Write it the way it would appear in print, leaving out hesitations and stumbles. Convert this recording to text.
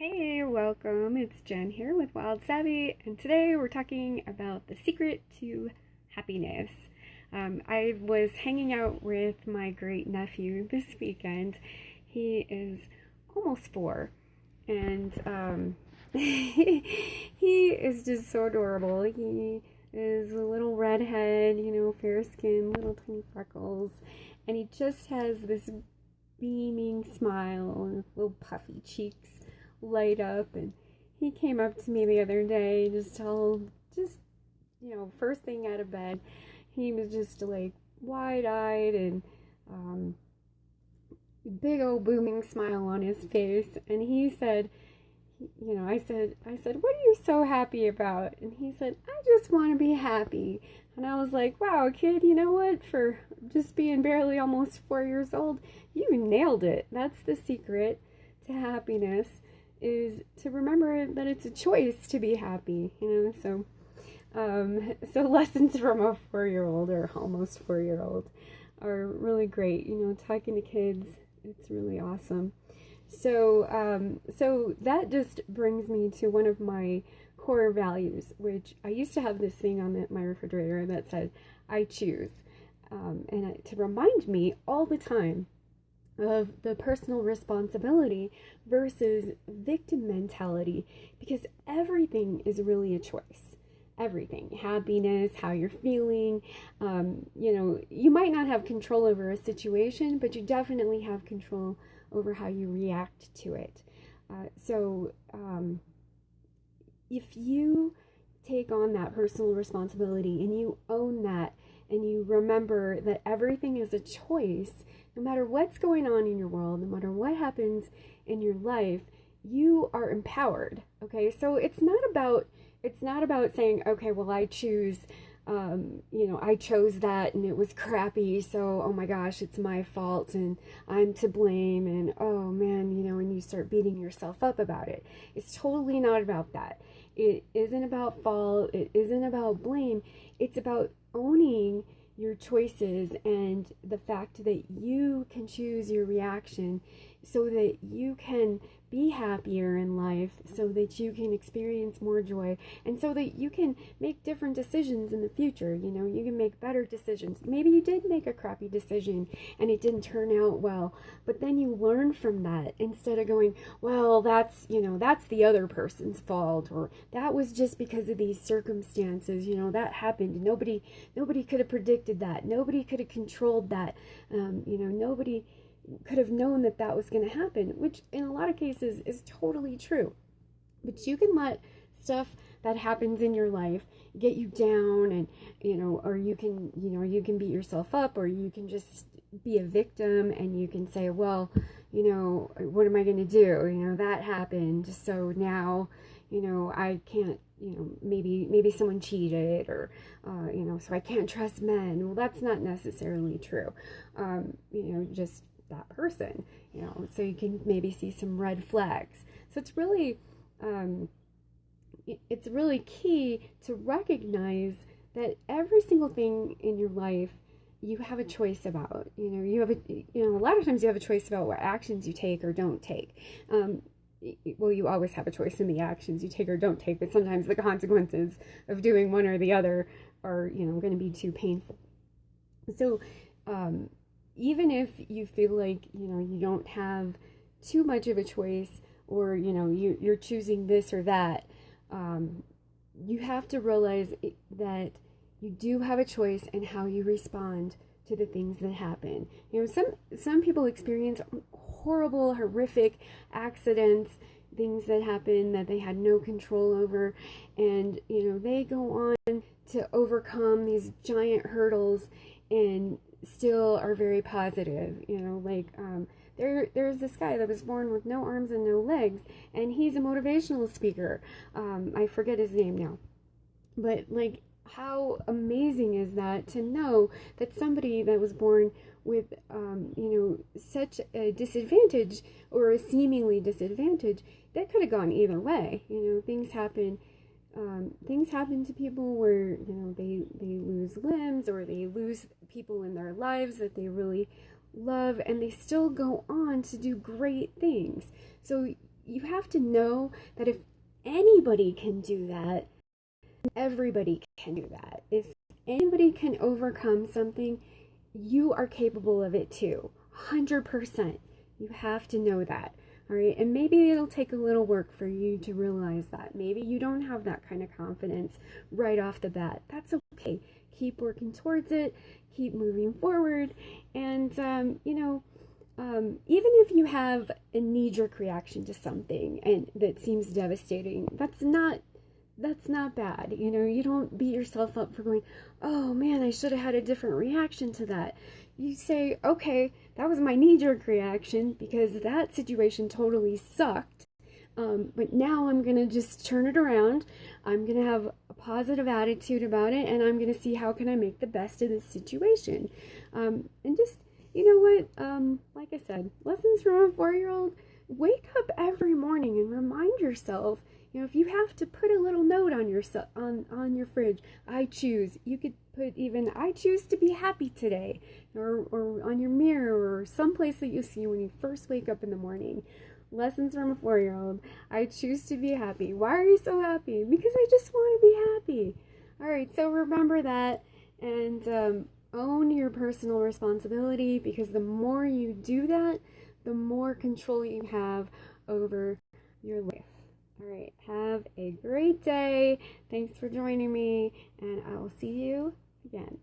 Hey, welcome. It's Jen here with Wild Savvy, and today we're talking about the secret to happiness. I was hanging out with my great nephew this weekend. He is almost 4, and he is just so adorable. He is a little redhead, fair skin, little tiny freckles, and he just has this beaming smile and little puffy cheeks light up. And he came up to me the other day, first thing out of bed, he was just like wide-eyed and big old booming smile on his face. And he said, I said, what are you so happy about? And he said, I just want to be happy. And I was like, wow, kid, you know what? For just being barely almost 4 years old, you nailed it. That's the secret to happiness, is to remember that it's a choice to be happy, so lessons from a 4-year-old or almost 4-year-old are really great. Talking to kids, it's really awesome. So that just brings me to one of my core values, which I used to have this thing on my refrigerator that said, I choose. To remind me all the time of the personal responsibility versus victim mentality, because everything is really a choice. Everything, happiness, how you're feeling. You might not have control over a situation, but you definitely have control over how you react to it. If you take on that personal responsibility and you own that, and you remember that everything is a choice, no matter what's going on in your world, no matter what happens in your life, you are empowered. Okay, so it's not about saying, okay, well, I choose, I chose that and it was crappy, so oh my gosh, it's my fault and I'm to blame, and oh man, and you start beating yourself up about it. It's totally not about that. It isn't about fault. It isn't about blame. It's about owning your choices and the fact that you can choose your reaction so that you can be happier in life, so that you can experience more joy, and so that you can make different decisions in the future. You can make better decisions. Maybe you did make a crappy decision and it didn't turn out well, but then you learn from that instead of going, well, that's the other person's fault, or that was just because of these circumstances, that happened. Nobody could have predicted that. Nobody could have controlled that. Nobody could have known that was going to happen, which in a lot of cases is totally true. But you can let stuff that happens in your life get you down, and or you can beat yourself up, or you can just be a victim and you can say, well, what am I going to do? That happened, so now I can't, maybe someone cheated, or so I can't trust men. Well, that's not necessarily true. Just that person, so you can maybe see some red flags. So it's really key to recognize that every single thing in your life you have a choice about. A lot of times you have a choice about what actions you take or don't take. Well, you always have a choice in the actions you take or don't take, but sometimes the consequences of doing one or the other are, going to be too painful. So, even if you feel like, you don't have too much of a choice, or, you're choosing this or that, you have to realize that you do have a choice in how you respond to the things that happen. Some people experience horrible, horrific accidents, things that happen that they had no control over, and they go on to overcome these giant hurdles and still are very positive. There's this guy that was born with no arms and no legs, and he's a motivational speaker. I forget his name now, but how amazing is that, to know that somebody that was born with such a disadvantage, or a seemingly disadvantage, that could have gone either way. Things happen to people where they lose limbs, or they lose people in their lives that they really love, and they still go on to do great things. So you have to know that if anybody can do that, everybody can do that. If anybody can overcome something, you are capable of it too. 100%. You have to know that. All right. And maybe it'll take a little work for you to realize that. Maybe you don't have that kind of confidence right off the bat. That's okay. Keep working towards it. Keep moving forward. And, even if you have a knee-jerk reaction to something and that seems devastating, that's not bad. You don't beat yourself up for going, oh man, I should have had a different reaction to that. You say, okay, that was my knee-jerk reaction because that situation totally sucked. But now I'm going to just turn it around. I'm going to have a positive attitude about it, and I'm going to see how can I make the best of this situation. And just, you know what, like I said, lessons from a 4-year-old, wake up every morning and remind yourself, if you have to put a little note on your on your fridge, I choose. You could put even, I choose to be happy today, or on your mirror, or someplace that you see when you first wake up in the morning. Lessons from a 4-year-old. I choose to be happy. Why are you so happy? Because I just want to be happy. All right, so remember that, and own your personal responsibility, because the more you do that, the more control you have over your life. All right, have a great day. Thanks for joining me, and I will see you again.